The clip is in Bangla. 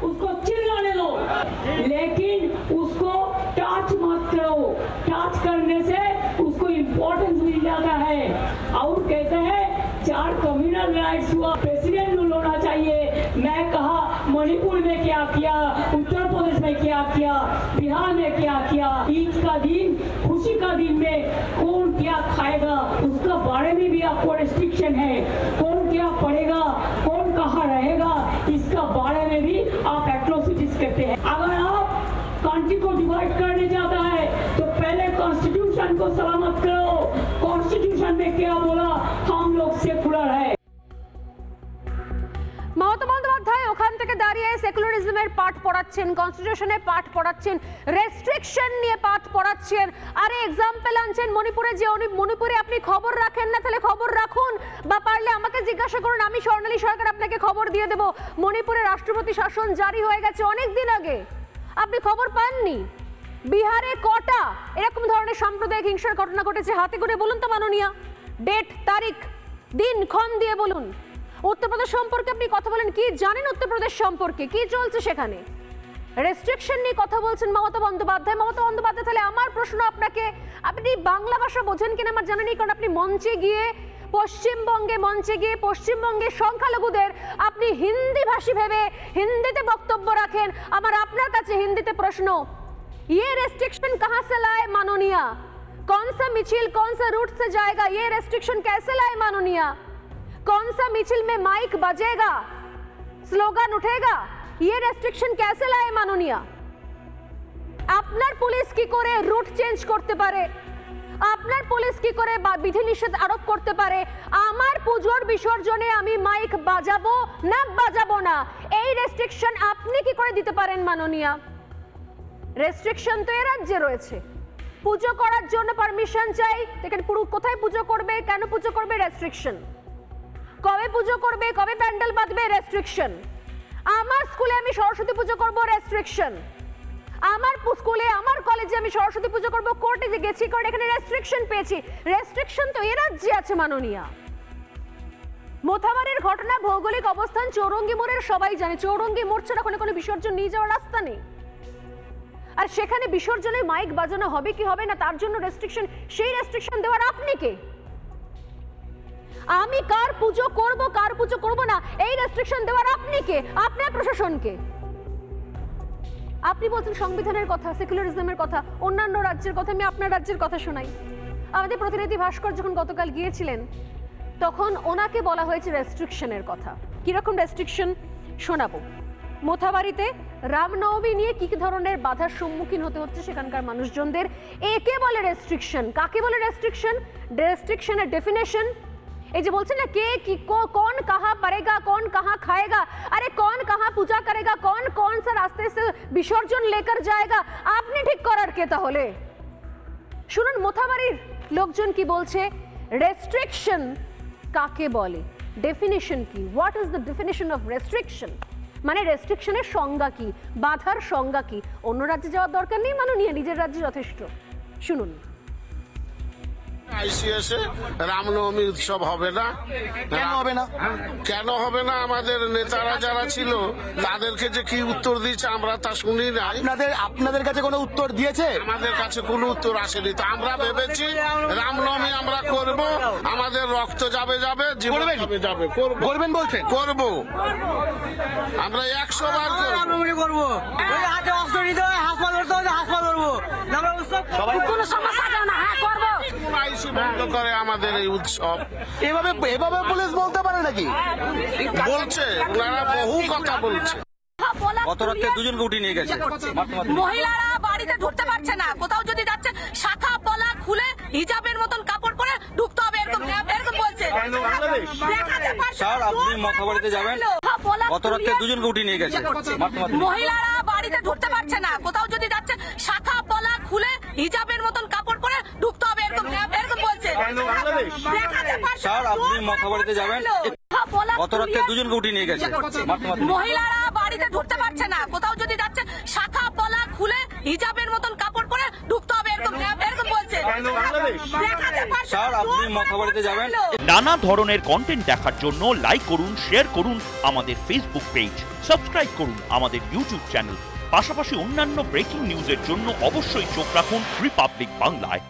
उसको चिल्लाने दो, लेकिन उसको टच मत करो। टच करने से उसको इम्पोर्टेंस मिल जाता है। और कहते हैं 4 कम्युनल राइट्स हुआ, प्रेसिडेंट रूल होना चाहिए। मैं कहा मणिपुर में क्या किया, उत्तर प्रदेश में क्या किया, बिहार में क्या किया। ईद का दिन, खुशी का दिन में कौन क्या खाएगा उसका बारे में भी आपको रिस्ट्रिक्शन है। कौन क्या पढ़ेगा, कौन कहाँ रहेगा, इसका बारे में भी आप एट्रोसिटीज करते हैं। अगर आप कंट्री को डिवाइड करने जाता है तो पहले कॉन्स्टिट्यूशन को सलामत करो। कॉन्स्टिट्यूशन में क्या बोला, हम लोग सेकुलर है। মমতা বন্দ্যোপাধ্যায় ওখান থেকে দাঁড়িয়ে সেকুলারিজমের পাঠ পড়াচ্ছেন, কনস্টিটিউশনের পাঠ পড়াচ্ছেন, রেস্ট্রিকশন নিয়ে পাঠ পড়াচ্ছেন। আরে এক্সাম্পল আনছেন মণিপুরে, যে মণিপুরে আপনি খবর রাখেন না, তাহলে খবর রাখুন, বা পারলে আমাকে জিজ্ঞাসা করুন, আমি স্বর্ণালী সরকার আপনাকে খবর দিয়ে দেব। মণিপুরে রাষ্ট্রপতি শাসন জারি হয়ে গেছে অনেক দিন আগে, আপনি খবর পাননি। বিহারে কটা এরকম ধরনের সাম্প্রদায়িক হিংসার ঘটনা ঘটেছে হাতে করে বলুন তো মাননীয়া, ডেট, তারিখ, দিন ক্ষণ দিয়ে বলুন। উত্তরপ্রদেশ সম্পর্কে আপনি কথা বলেন, কি জানেন উত্তরপ্রদেশ সম্পর্কে, কি চলছে সেখানে? রেস্ট্রিকশন নিয়ে কথা বলছেন মমতা বন্দ্যোপাধ্যায়। মমতা বন্দ্যোপাধ্যায়, তাহলে আমার প্রশ্ন আপনাকে, আপনি বাংলা ভাষা বোঝেন কিনা আমার জানা নেই, কারণ আপনি মঞ্চে গিয়ে পশ্চিমবঙ্গের সংখ্যালঘুদের আপনি হিন্দি ভাষী ভেবে হিন্দিতে বক্তব্য রাখেন। আমার আপনার কাছে হিন্দিতে প্রশ্ন, ये रेस्ट्रिक्शन कहां से लाए माननीय? कौन सा मिছিল, कौन सा रूट से जाएगा? ये रेस्ट्रिक्शन कैसे लाए माननीय? कौन सा मिছিল में माइक बजेगा, स्लोगन उठेगा? ये रेस्ट्रिक्शन कैसे लाए माननीय? আপনার পুলিশ কি করে রুট চেঞ্জ করতে পারে, আপনার পুলিশ কি করে বিধিনিষেধ আরোপ করতে পারে আমার পুজোর বিসর্জনে আমি মাইক বাজাবো না বাজাবো না? এই রেস্ট্রিকশন আপনি কি করে দিতে পারেন মাননীয়? রেস্ট্রিকশন তো এই রাজ্যে রয়েছে, পুজো করার জন্য পারমিশন চাই, দেখেন পুরো কোথায় পুজো করবে, কেন পুজো করবে, রেস্ট্রিকশন। কবে পুজো করবে, কবে প্যান্ডেল বাঁধবে, রেস্ট্রিকশন। আমার স্কুলে আমি সরস্বতী পুজো করব, রেস্ট্রিকশন। আমার স্কুলে, আমার কলেজে আমি সরস্বতী পুজো করব, কোর্টে যে গেছি, কোর্ট এখানে রেস্ট্রিকশন পেয়েছি। রেস্ট্রিকশন তো এই রাজ্যে আছে মাননীয়। মোথাবাড়ির ঘটনা, ভৌগোলিক অবস্থান চৌরঙ্গি মোড়ের সবাই জানে, চৌরঙ্গি মোড় ছাড়া কোনো বিসর্জন নিয়ে যাওয়ার রাস্তা নেই। আর সেখানে বিসর্জনে মাইক বাজানো হবে কি হবে না তার জন্য রেস্ট্রিকশন, সেই রেস্ট্রিকশন দেওয়ার আপনি কে? আমি কার পুজো করব কার পুজো করব না এই রেস্ট্রিকশন দেওয়ার আপনি কে? আপনার প্রশাসনকে। আপনি বলছেন সংবিধানের কথা, সেকুলারিজমের কথা, অন্যান্য রাজ্যের কথা, আমি আপনার রাজ্যের কথা শোনাই। আমাদের প্রতিনিধি ভাস্কর যখন গতকাল গিয়েছিলেন তখন ওনাকে বলা হয়েছে রেস্ট্রিকশনের কথা। কিরকম রেস্ট্রিকশন শোনাবো। মোথাবাড়িতে রামনবমী নিয়ে কি কি ধরনের বাধার সম্মুখীন হতে হচ্ছে সেখানকার মানুষজনদের, একে বলে রেস্ট্রিকশন। কাকে বলে রেস্ট্রিকশন? রেস্ট্রিকশনের ডেফিনেশন, এই যে বলছেন না কে কি कौन कहाँ पड़ेगा, कौन कहाँ खाएगा, अरे कौन कहाँ पूजा करेगा, कौन कौन सा रास्ते से विसर्जन लेकर जाएगा, আপনি ঠিক করার কে তাহলে? শুনুন মোথাবাড়ির লোকজন কি বলছে, রেস্ট্রিকশন কাকে বলে, ডেফিনেশন কি, what is the definition of restriction, মানে রেস্ট্রিকশনের সংজ্ঞা কি, বাধার সংজ্ঞা কি। অন্য রাজ্যে যাওয়ার দরকার নেই মাননীয়, নিজের রাজ্যে যথেষ্ট। শুনুন। আইসিএসে রামনবমী উৎসব হবে না, কেন হবে না? কেন হবে না? আমাদের নেতারা যারা ছিল তাদেরকে যে কি উত্তর দিয়েছে আমরা তা শুনি না। আপনাদের কাছে কোনো উত্তর দিয়েছে? আমাদের কাছে কোনো উত্তর আসেনি। তো আমরা ভেবেছি রামনবমী আমরা করব, আমাদের রক্ত যাবে যাবে, জীবন যাবে যাবে, করবেন বলছেন? করব, আমরা 100 বার করব। কোনো সমস্যা না, হ্যাঁ করবো। বন্ধ করে আমাদের এই উৎসব। এভাবে পুলিশ বলতে পারে নাকি? বলছে, ওনারা বহু কথা বলছে। গত রাতে দুজনকে উঠিয়ে নিয়ে গেছে। মহিলারা বাড়িতে ঢুকতে পারছে না, কোথাও যদি যাচ্ছে শাখা পলা খুলে হিজাবের মতন কাপড় পরে ঢুকতে হবে, এরকম বলছে। স্যার আপনি মোথাবাড়িতে যাবেন, গত রাতে দুজনকে উঠিয়ে নিয়ে গেছে। মহিলারা বাড়িতে ঢুকতে পারছে না, কোথাও যদি যাচ্ছে শাখা পলা খুলে হিজাবের মতন কাপড় পরে ঢুকতে হবে, এরকম বলছে। স্যার আপনি মোথাবাড়িতে যাবেন, গত রাতে দুজনকে উঠিয়ে নিয়ে গেছে। মহিলারা বাড়িতে ঢুকতে পারছে না, কোথাও যদি যাচ্ছে শাখা পলা খুলে হিজাবের মতন কাপড় পরে ঢুকতে হবে, এরকম বলছে। স্যার আপনি মথাবাড়িতে যাবেন। নানা ধরনের কন্টেন্ট দেখার জন্য লাইক করুন, শেয়ার করুন আমাদের ফেসবুক পেজ, সাবস্ক্রাইব করুন আমাদের ইউটিউব চ্যানেল। পাশাপাশি অন্যান্য ব্রেকিং নিউজের জন্য অবশ্যই চোখ রাখুন রিপাবলিক বাংলায়।